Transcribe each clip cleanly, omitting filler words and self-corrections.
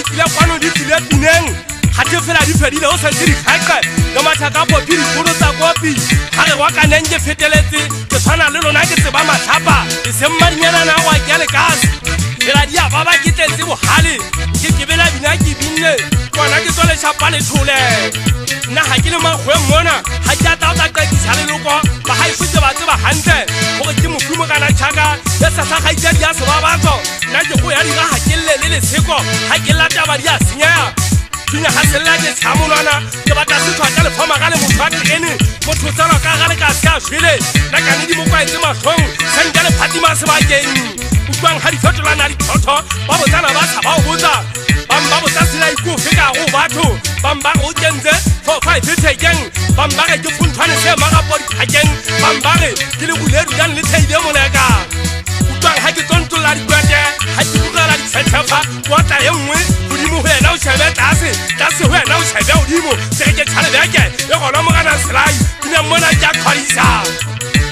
di tsile kwano di tsile pineng ga te fela di fedile o sentse di kgakga le mathaka popi di kgolo tsa kopi ga re wa kaneng ke feteletse ke tshwana le lona ke tseba matlhapa e seng madinyana na wa ke le kasi fela di a baba ke tletse bogale ke kebela bina ke binne kwana ke tsole chapa le thole nna ga ke le magweng mona ga ke ata o tla qekisa leloko ba ga ifutse ba tseba hantle gore ke mofumo kana tšhaka ya sasa ga itse di a sebabatso nna ke go ya dira ga ke le leseko ga ke lataba di a senyega Tinya hasela ke tshamolwana ke batla sethwa ka lefama ga le motho a kene motho tsana ka gale ka se a shwele la ka ne di mo kwaetse mahlong sentse le phatima sebakeng utlwang ga di fetolana di thotho ba botsana ba tshaba o botsa ba botsa sela ikofe ka go batho ba go kentse for 5 thekeng ba re ke funtshwane se magapo di thakeng ba re ke le buledu ka le theile moleka utlwang ga ke tontola di kwete ga ke utlwela di tshethefa kwata e nngwe godimo ho yena o shebe tlase ho yena o shebe godimo se ke tshale beke e gona mogana selai pine mona ke a kgwadisa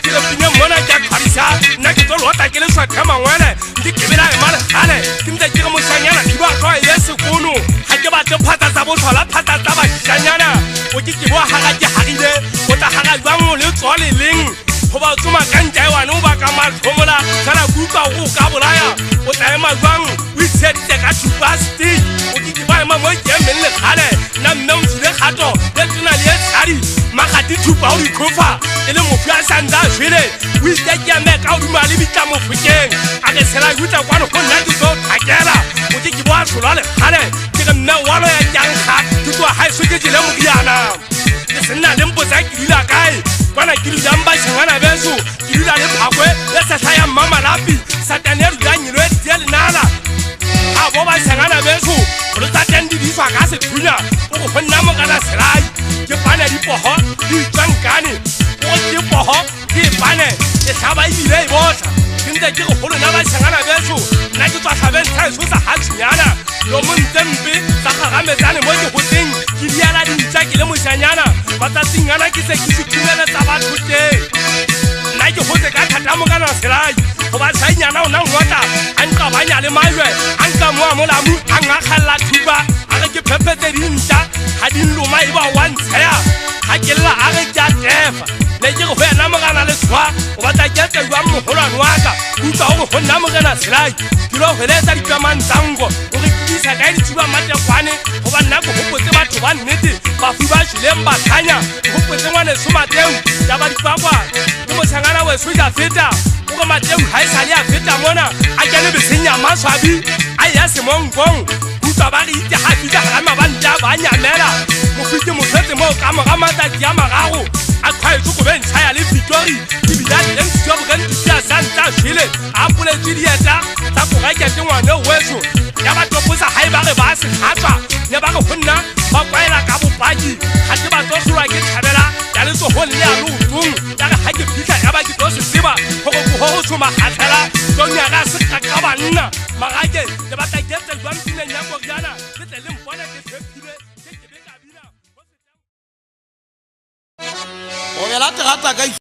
ke le pine mona ke a kgwadisa nna ke tlo lota ke le swathe mangwele ke kebela e male gale ke ntse ke re mošanyana di ba tloa ile sekono ga ke batle phata tsa botlhola phata tsa bašanyana o ke boa gaga ke gagile o tla gaga jwang o le tswa le leng go ba tsoma ka ntja e wane o ba ka matlhomola fela kutlwa go ka bolaya o tla ema jwang o itsheditse ka thupa stage o ke ba ema mo ke emeng le kgale nna mme o ntshile kgato le tsona le e tshadi magati thupa o dikgofa e le mofu a santse a shwele o itekeme ka odima le bitla mofokeng a ke tshela utla kwano go nna ke tlo thakela o ke boa tlholwa le kgale ke re mme walo ya keankga ke tloa ga e soketse le moriana ke senna le mpotsa ke dula kae kwana ke dulang bašhengwana beso ke dula le phakwe le sehla ya mmamalapi satane e dula nyelo e tsie lenala a bo bašhengwana beso gore tsa teng di diswa ka sethunya o go go nna mokana selai ke pane dipogo di itswankane o ke pogo ke pane e tlhaba ebile e botla ke ntse ke go go lona bašhengwana beso nna ke tswa tlhabentšha eso sa gatšhinyana yo montse mpe sa gagametsane mo ke goteng ke diela dintša ke le mošanyana batsatsingana ke se ke setumele tsa batho teng nna ke gotse ka thatamo kana selai goba tšhainyana o na ngwata a nqabanya le majwe a nka moa molamu a ngakgalela thupa a re ke phepetse dintša ga dinloma e ba wa ntshea ga ke lla a re ke a tefa ne ke re go ena mogana le tshwa o batla ke etse jwang mogolwane wa ka utlwa gore go nna mogena selai ke lo hweletsa ditsamantsango gore ke disa kae dithuba matekwane goba nna ke gopotse batho ba nnete bafu ba šwileng ba tlhanya ke gopotse ngwane so mateu ya ba dipakwa ke mošhangana weso ja feta gore mateu ga e sale a feta mona a kene beseng ya maswabi a ya semonkong utlwa ba re ite ga fita ga mabanta ba nyamela mofike mofetse mo ka moga matsatsi a magago a kgwaetso ko bentšha ya le victory ebile a tentšwa bokentisi a santse a šwele a poletswe dieta tsa korakete ngwane weso ya batoposa ga e ba re ba se kgatswa ne ba re go nna ba kwaela ka bopaki ga ke ba tlosolwa ke tšhabela ya letsogong le ya leotong ya re ga ke fitlha ya ba ke tlo se tseba gore bogo go tshoma kgatlhela tonyaka se ka banna magake le batla ketse jwang pineng ya koriana le tle le mpone ke thepile ke kebe ka bina o bela terata ka